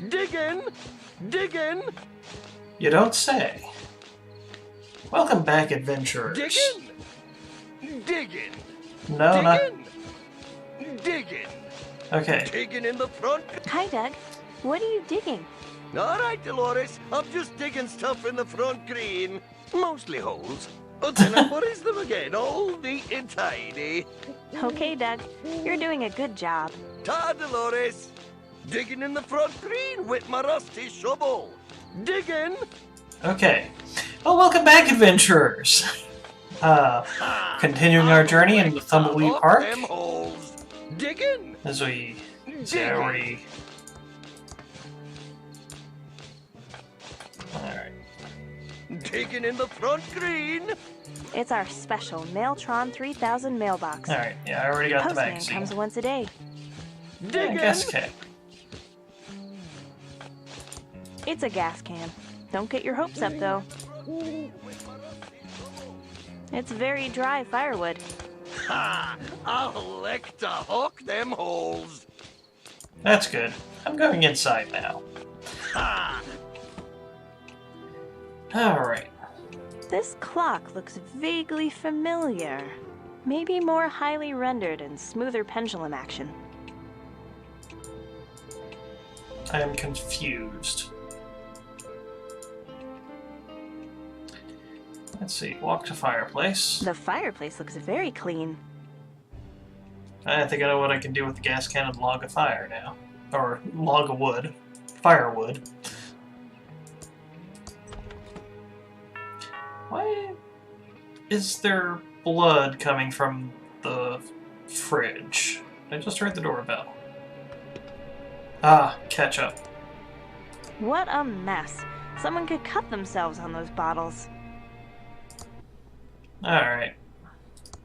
Diggin'! Diggin'! You don't say. Welcome back, adventurers. Diggin'! Diggin'! No, not... Diggin'! Okay. Diggin' in the front. Hi, Doug. What are you digging? All right, Dolores. I'm just digging stuff in the front green. Mostly holes. But then I furnish them again, all neat and tidy. Okay, Doug. You're doing a good job. Ta, Dolores. Digging in the front green with my rusty shovel. Digging. Okay. Well, welcome back, adventurers. Continuing our journey in the Thimbleweed Park. Them holes. Digging. As we see, I already... Alright. Digging in the front green. It's our special Mailtron 3000 mailbox. Alright, yeah, I already got the Postman magazine. comes once a day. Digging. Gas can. It's a gas can. Don't get your hopes up, though. It's very dry firewood. Ha! I'll lick to hook them holes. That's good. I'm going inside now. Ha! Alright. This clock looks vaguely familiar. Maybe more highly rendered and smoother pendulum action. I am confused. Let's see. Walk to fireplace. The fireplace looks very clean. I think I know what I can do with the gas can and log of fire now. Or log of wood. Firewood. Why is there blood coming from the fridge? I just heard the doorbell. Ah, ketchup. What a mess. Someone could cut themselves on those bottles. Alright.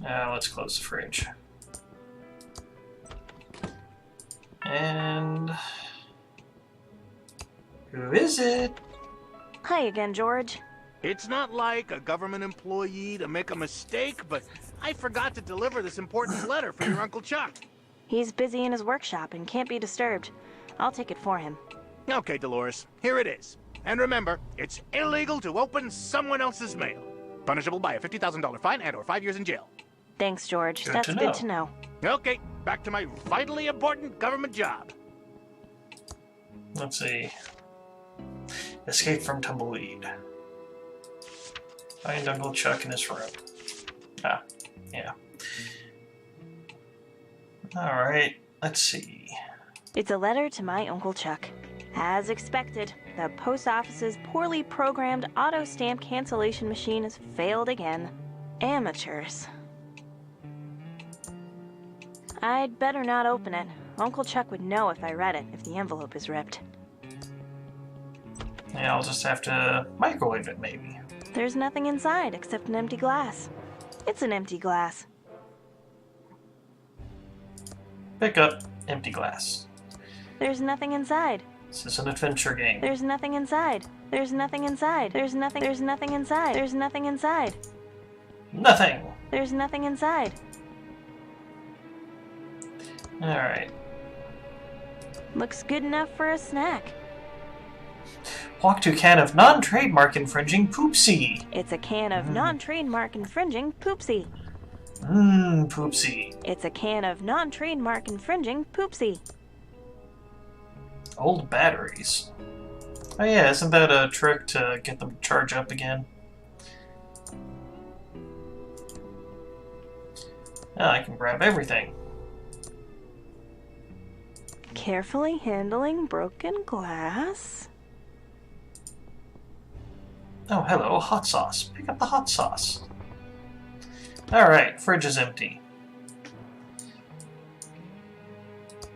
Now let's close the fridge. And... who is it? Hi again, George. It's not like a government employee to make a mistake, but I forgot to deliver this important letter for your Uncle Chuck. He's busy in his workshop and can't be disturbed. I'll take it for him. Okay, Dolores, here it is. And remember, it's illegal to open someone else's mail. Punishable by a $50,000 fine and or 5 years in jail. Thanks, George. Good That's to good know. to know. Okay, back to my vitally important government job. Let's see. Escape from Tumbleweed. Find Uncle Chuck in his room. Ah, yeah. Alright, let's see. It's a letter to my Uncle Chuck. As expected, the post office's poorly programmed auto stamp cancellation machine has failed again. Amateurs. I'd better not open it. Uncle Chuck would know if I read it, if the envelope is ripped. Yeah, I'll just have to microwave it, maybe. There's nothing inside except an empty glass. It's an empty glass. Pick up empty glass. There's nothing inside. This is an adventure game. There's nothing inside. There's nothing inside. There's nothing inside. There's nothing inside. Nothing! There's nothing inside. Alright. Looks good enough for a snack. Walk to can of non-trademark infringing Poopsie. It's a can of non-trademark infringing Poopsie. Poopsie. It's a can of non-trademark infringing Poopsie. Old batteries. Oh yeah, isn't that a trick to get them to charge up again? Now I can grab everything. Carefully handling broken glass. Oh, hello, hot sauce. Pick up the hot sauce. Alright, fridge is empty.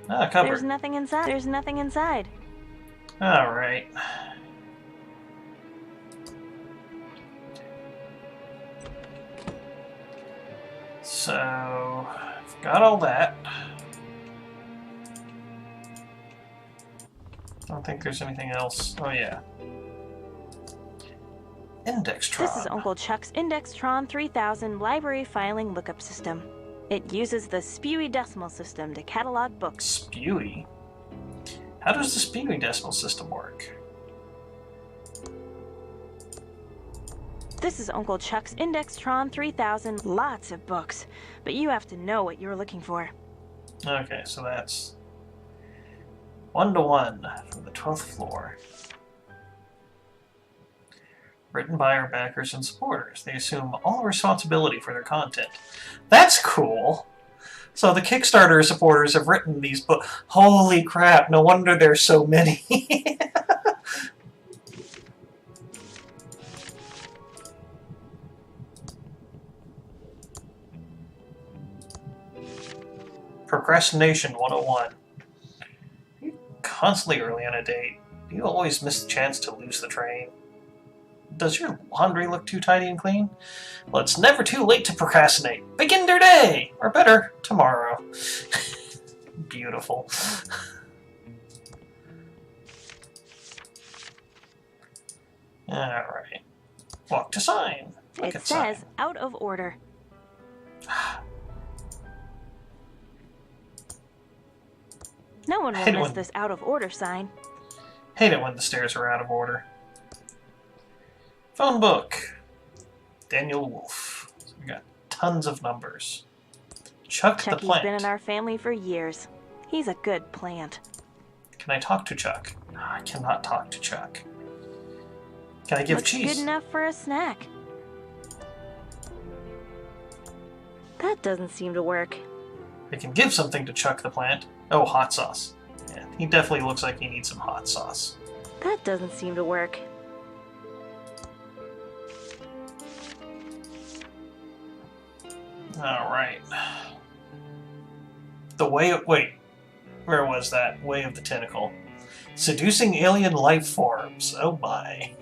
Ah, cupboard. There's nothing inside. There's nothing inside. Alright. So, got all that. I don't think there's anything else. Oh, yeah. Indextron. This is Uncle Chuck's Indextron 3000 library filing lookup system. It uses the Spewy decimal system to catalog books. Spewy? How does the Speedway decimal system work? This is Uncle Chuck's Indextron 3000. Lots of books, but you have to know what you're looking for. Okay, so that's 1-to-1 from the 12th floor. Written by our backers and supporters. They assume all responsibility for their content. That's cool! So the Kickstarter supporters have written these books. Holy crap, no wonder there's so many. Procrastination 101. You're constantly early on a date. Do you always miss the chance to lose the train? Does your laundry look too tidy and clean? Well, it's never too late to procrastinate. Begin your day! Or better, tomorrow. Beautiful. Alright. Walk to sign. Look It at says sign. out of order. No one will Hate it miss when- this out of order sign. Hate it when the stairs are out of order. Phone book. Daniel Wolf. So we got tons of numbers. Chuck the Chucky's plant. been in our family for years. He's a good plant. Can I talk to Chuck? No, I cannot talk to Chuck. Can I give Looks cheese? good enough for a snack. That doesn't seem to work. I can give something to Chuck the plant. Oh, hot sauce. Yeah, he definitely looks like he needs some hot sauce. That doesn't seem to work. Alright. The way of... Wait. Where was that? Way of the tentacle. Seducing alien life forms. Oh my.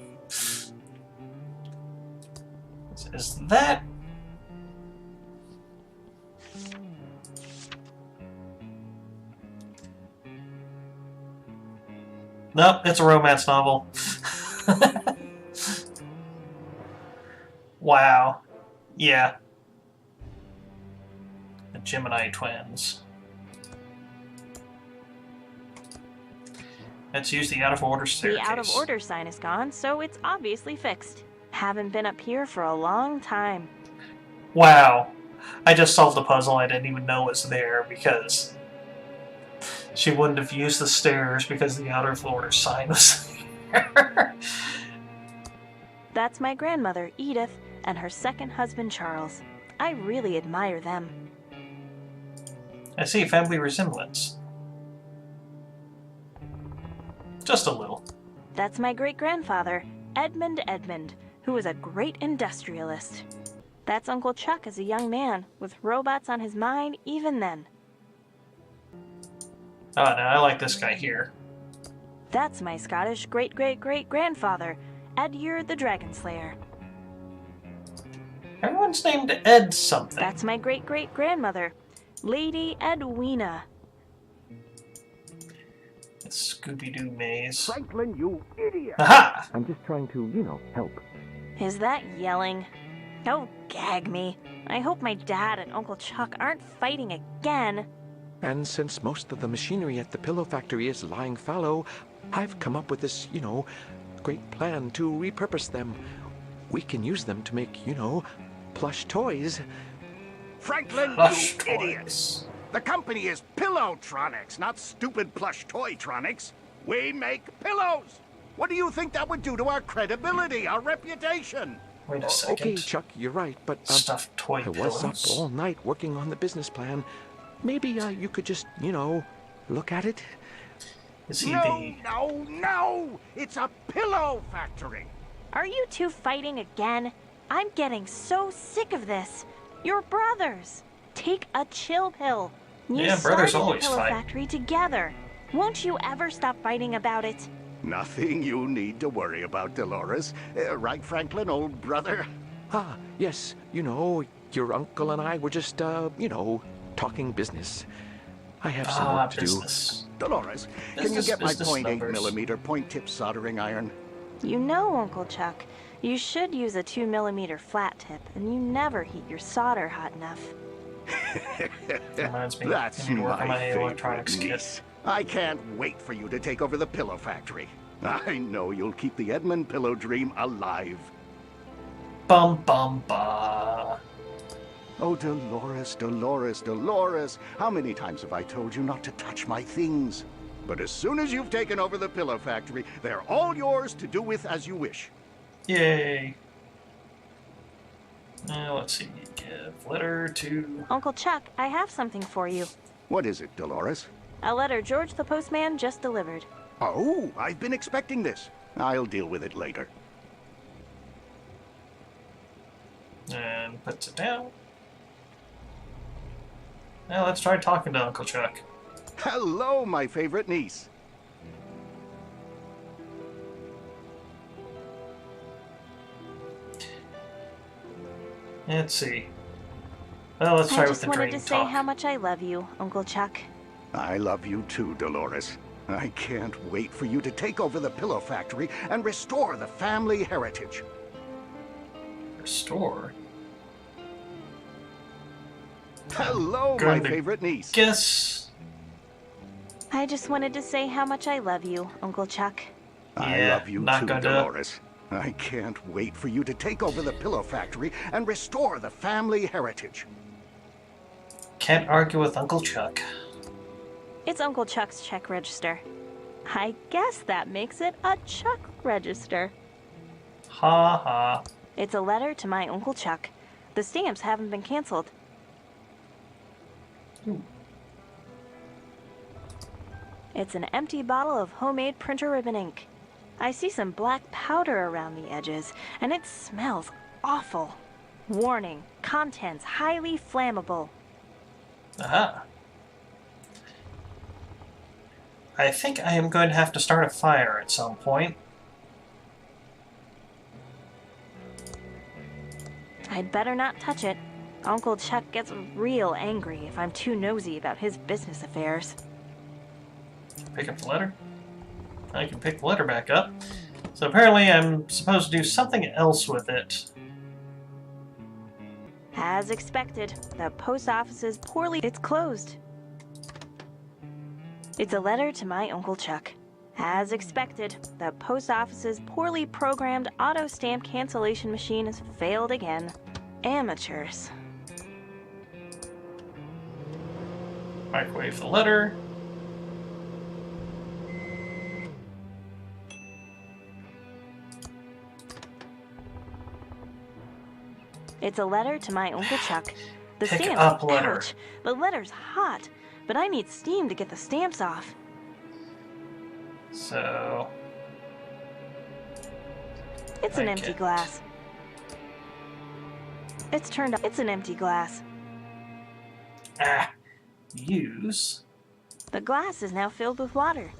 Is that... Nope, it's a romance novel. Wow. Yeah. The Gemini twins. Let's use the out-of-order staircase. The out of order sign is gone, so it's obviously fixed. Haven't been up here for a long time. Wow. I just solved a puzzle I didn't even know was there because she wouldn't have used the stairs because the out-of-order sign was there. That's my grandmother, Edith, and her second husband, Charles. I really admire them. I see family resemblance. Just a little. That's my great-grandfather, Edmund, who was a great industrialist. That's Uncle Chuck as a young man, with robots on his mind even then. Oh, no, I like this guy here. That's my Scottish great-great-great-grandfather, Edyr the Dragon Slayer. Everyone's named Ed something. That's my great-great-grandmother, Lady Edwina. It's Scooby-Doo maze. Franklin, you idiot! Aha! I'm just trying to, help. Is that yelling? Oh, gag me. I hope my dad and Uncle Chuck aren't fighting again. And since most of the machinery at the pillow factory is lying fallow, I've come up with this, great plan to repurpose them. We can use them to make, plush toys. Franklin, Plush you idiot! toys. The company is Pillowtronics, not stupid plush toytronics. We make pillows. What do you think that would do to our credibility, our reputation? Wait a second. Okay, Chuck, you're right, but Stuffed toy I was up pillows. all night working on the business plan. Maybe you could just, look at it. Is he No! It's a pillow factory. Are you two fighting again? I'm getting so sick of this. You're brothers. Take a chill pill. You Yeah, brothers started always the pillow fight. factory together. Won't you ever stop fighting about it? Nothing you need to worry about, Dolores. Right, Franklin, old brother? Ah, yes, your uncle and I were just, talking business. I have some work to business. Dolores, can you Business, get my business 0.8 numbers. millimeter point-tip soldering iron? You know, Uncle Chuck, you should use a 2mm flat tip, and you never heat your solder hot enough. Reminds me. That's I need to work on my my favorite electronics kit. niece. I can't wait for you to take over the pillow factory. I know you'll keep the Edmund pillow dream alive. Bum bum ba. Oh, Dolores, Dolores, Dolores, how many times have I told you not to touch my things? But as soon as you've taken over the pillow factory, they're all yours to do with as you wish. Yay. Now let's see. Give letter to... Uncle Chuck, I have something for you. What is it, Dolores? A letter George the postman just delivered. Oh, I've been expecting this. I'll deal with it later. And puts it down. Now let's try talking to Uncle Chuck. Hello, my favorite niece. Let's see. Well, let's try with the I just dream wanted to talk. say how much I love you, Uncle Chuck. I love you too, Dolores. I can't wait for you to take over the pillow factory and restore the family heritage. Restore? Hello, Going my to favorite niece. Guess... I just wanted to say how much I love you, Uncle Chuck. I Yeah, love you not too, gonna- Dolores. I can't wait for you to take over the pillow factory and restore the family heritage. Can't argue with Uncle Chuck. It's Uncle Chuck's check register. I guess that makes it a Chuck register. Ha ha. It's a letter to my Uncle Chuck. The stamps haven't been canceled. Ooh. It's an empty bottle of homemade printer ribbon ink. I see some black powder around the edges, and it smells awful. Warning, contents highly flammable. Aha. I think I am going to have to start a fire at some point. I'd better not touch it. Uncle Chuck gets real angry if I'm too nosy about his business affairs. Pick up the letter. I can pick the letter back up. So apparently I'm supposed to do something else with it. As expected, the post office is poorly... It's closed. It's a letter to my Uncle Chuck. As expected, the post office's poorly programmed auto stamp cancellation machine has failed again. Amateurs. Microwave the letter. It's a letter to my Uncle Chuck. The Pick stamps... up letter. Ouch! The letter's hot, but I need steam to get the stamps off. So... It's an empty glass. It's turned up. It's an empty glass. Use. The glass is now filled with water.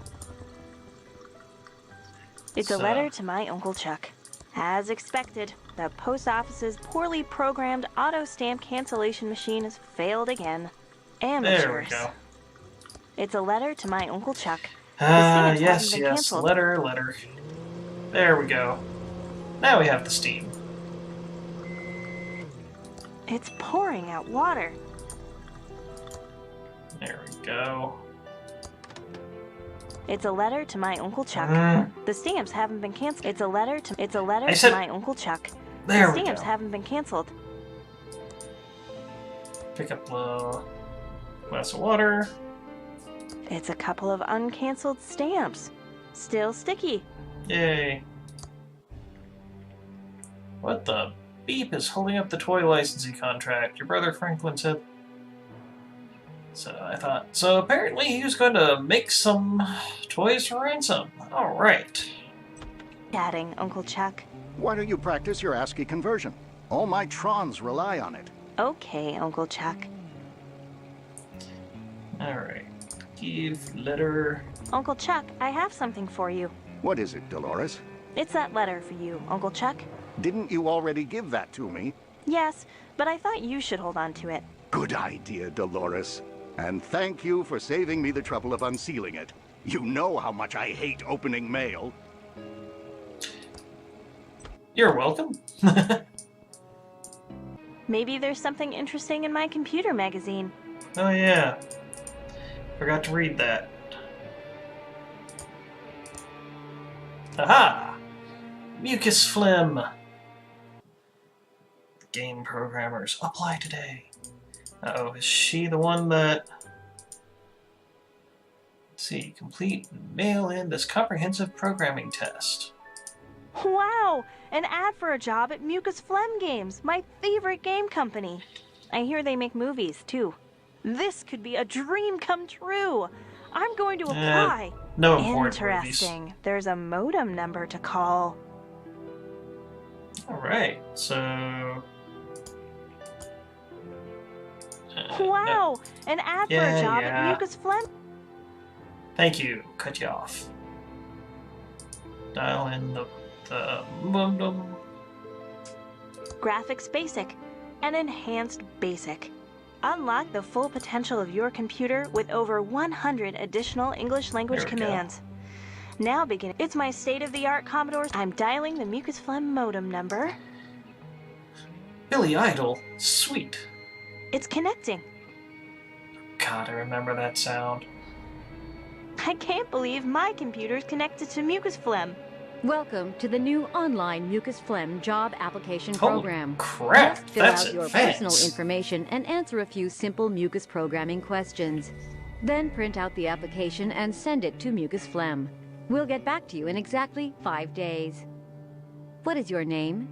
It's a So- letter to my Uncle Chuck. As expected, the post office's poorly programmed auto stamp cancellation machine has failed again. Amateurs. There we go. It's a letter to my Uncle Chuck. stamps Yes, haven't been yes. canceled. Letter. There we go. Now we have the steam. It's pouring out water. There we go. It's a letter to my Uncle Chuck. The stamps haven't been canceled. It's a letter I to said- my Uncle Chuck. There The we stamps go. haven't been canceled. Pick up the glass of water. It's a couple of uncanceled stamps. Still sticky. Yay. What the beep is holding up the toy licensing contract? Your brother Franklin said. So I thought, so apparently he was going to make some toys for ransom. Alright. Chatting, Uncle Chuck. Why don't you practice your ASCII conversion? All my trons rely on it. Okay, Uncle Chuck. Alright. Give letter. Uncle Chuck, I have something for you. What is it, Dolores? It's that letter for you, Uncle Chuck. Didn't you already give that to me? Yes, but I thought you should hold on to it. Good idea, Dolores. And thank you for saving me the trouble of unsealing it. You know how much I hate opening mail. You're welcome. Maybe there's something interesting in my computer magazine. Oh yeah. Forgot to read that. Aha! Mucus phlegm. Game programmers, apply today. Uh-oh, is she the one that... Let's see, complete and mail in this comprehensive programming test. Wow! An ad for a job at Mucus Phlegm Games, my favorite game company. I hear they make movies, too. This could be a dream come true. I'm going to apply. No important Interesting. movies. There's a modem number to call. Alright, so... Wow! An ad for a job at Mucus Phlegm. Thank you. Cut you off. Dial in the modem. Graphics Basic. An enhanced basic. Unlock the full potential of your computer with over 100 additional English language There we commands. Now begin. It's my state-of-the-art Commodore. I'm dialing the Mucus Phlegm modem number. Billy Idol? Sweet. It's connecting. God, I remember that sound. I can't believe my computer's connected to Mucus Phlegm. Welcome to the new online Mucus Phlegm job application Holy program. crap, Just fill that's out your advanced. personal information and answer a few simple mucus programming questions. Then print out the application and send it to Mucus Phlegm. We'll get back to you in exactly 5 days. What is your name?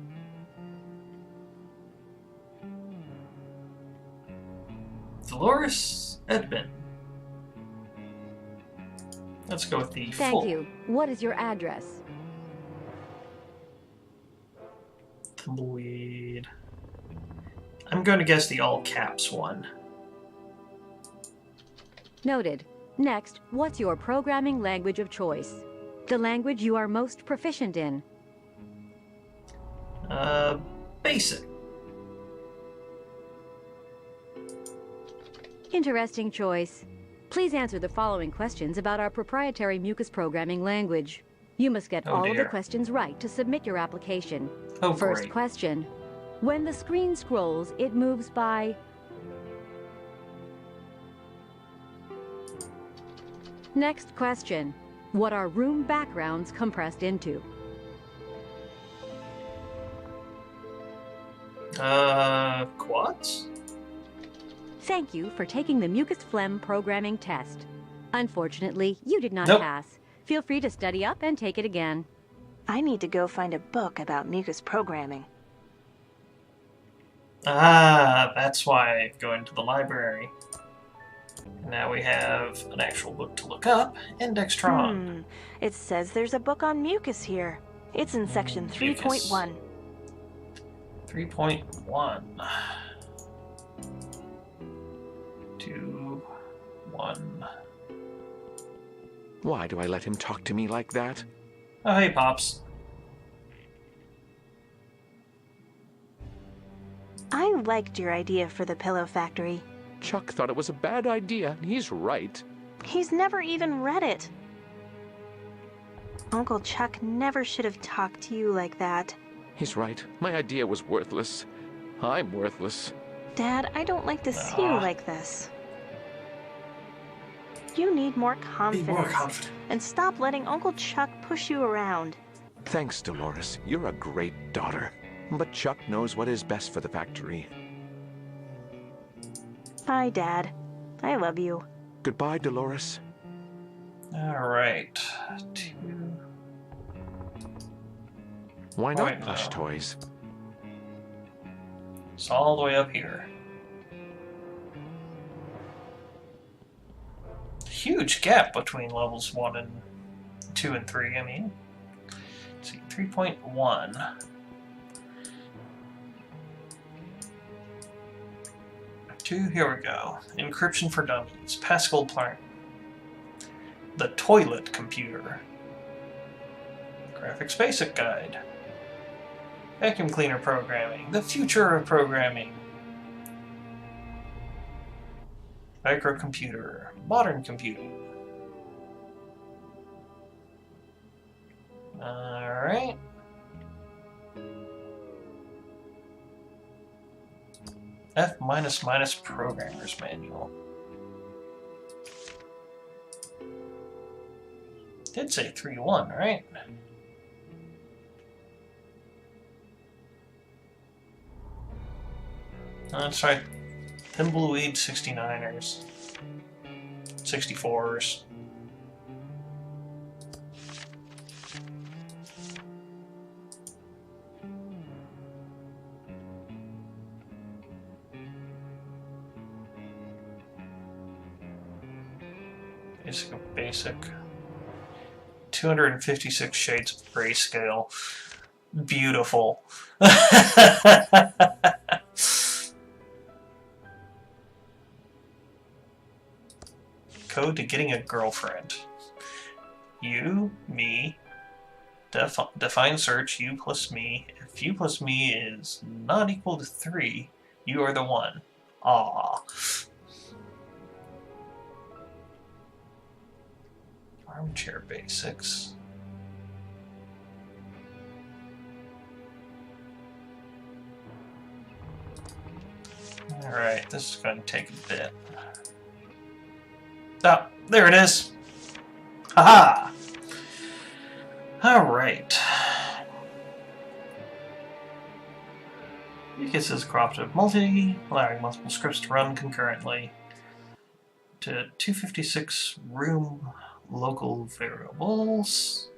Dolores Edmund. Let's go with the Thank full. you. What is your address? Thimbleweed. I'm going to guess the all caps one. Noted. Next, what's your programming language of choice? The language you are most proficient in. Basic. Interesting choice. Please answer the following questions about our proprietary mucus programming language. You must get Oh, all of the dear. questions right to submit your application. Oh, First great. question. When the screen scrolls, it moves by... Next question. What are room backgrounds compressed into? Quads? Thank you for taking the Mucus Phlegm programming test. Unfortunately, you did not Nope. pass. Feel free to study up and take it again. I need to go find a book about mucus programming. Ah, that's why I go into the library. Now we have an actual book to look up, Indextron. It says there's a book on mucus here. It's in section Mucus. 3.1. 3.1. 2, 1. Why do I let him talk to me like that? Oh, hey, Pops. I liked your idea for the pillow factory. Chuck thought it was a bad idea, and he's right. He's never even read it. Uncle Chuck never should have talked to you like that. He's right. My idea was worthless. I'm worthless. Dad, I don't like to see you like this. You need more Be confidence. more confident. And stop letting Uncle Chuck push you around. Thanks, Dolores. You're a great daughter. But Chuck knows what is best for the factory. Bye, Dad. I love you. Goodbye, Dolores. Alright. 2. Why Oh, not wait, plush no. toys? It's all the way up here. Huge gap between levels 1 and 2 and 3, I mean. Let's see, 3.1. Here we go. Encryption for Dummies. Pascal Plan. The Toilet Computer. Graphics Basic Guide. Vacuum Cleaner Programming. The Future of Programming. Microcomputer. Modern Computing. Alright. F Programmer's Manual. Did say 3.1, right? That's right. Thimbleweed 69ers. 64s. Basic. 256 shades of grayscale. Beautiful. Code to getting a girlfriend. You, me, define search, you plus me. If you plus me is not equal to 3, you are the one. Aww. Armchair basics. Alright, this is going to take a bit. Oh, there it is! Haha! Alright. Mucus is a cooperative multi, allowing multiple scripts to run concurrently. To 256 room local variables.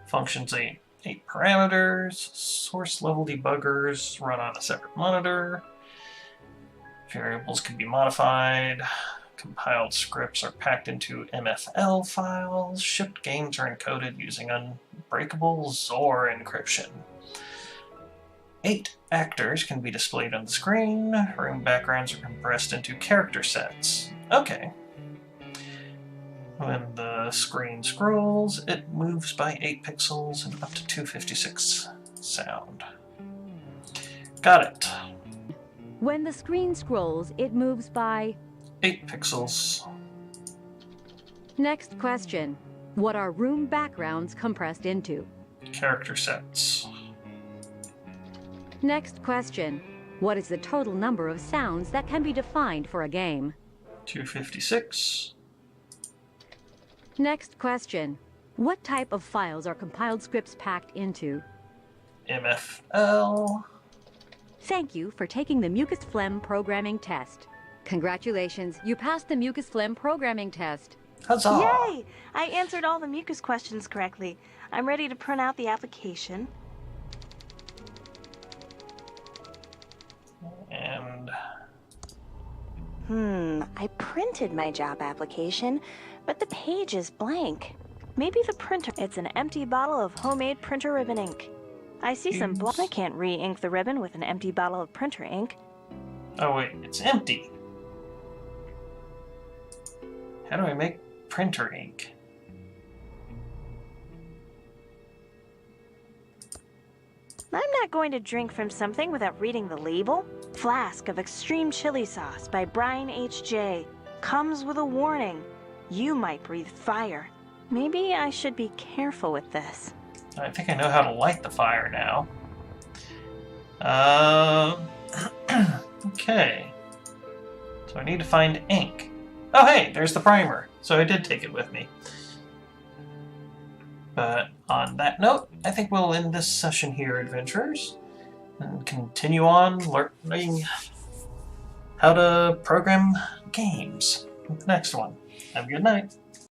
Functions 8 parameters. Source level debuggers run on a separate monitor. Variables can be modified. Compiled scripts are packed into MFL files. Shipped games are encoded using unbreakable Zor encryption. 8 actors can be displayed on the screen. Room backgrounds are compressed into character sets. Okay. When the screen scrolls, it moves by 8 pixels and up to 256 sound. Got it. When the screen scrolls, it moves by 8 pixels. Next question. What are room backgrounds compressed into? Character sets. Next question. What is the total number of sounds that can be defined for a game? 256. Next question. What type of files are compiled scripts packed into? MFL. Thank you for taking the Mucus Phlegm programming test. Congratulations, you passed the Mucus Phlegm programming test. Huzzah! Yay! I answered all the mucus questions correctly. I'm ready to print out the application. And I printed my job application, but the page is blank. Maybe the printer... It's an empty bottle of homemade printer ribbon ink. I see some I can't re-ink the ribbon with an empty bottle of printer ink. oh wait, it's empty. How do I make printer ink? I'm not going to drink from something without reading the label. Flask of extreme chili sauce by Brian H.J. Comes with a warning. You might breathe fire. Maybe I should be careful with this. I think I know how to light the fire now. Okay. So I need to find ink. Oh hey, there's the primer. So I did take it with me. But on that note, I think we'll end this session here, adventurers, and continue on learning how to program games with the next one. Have a good night.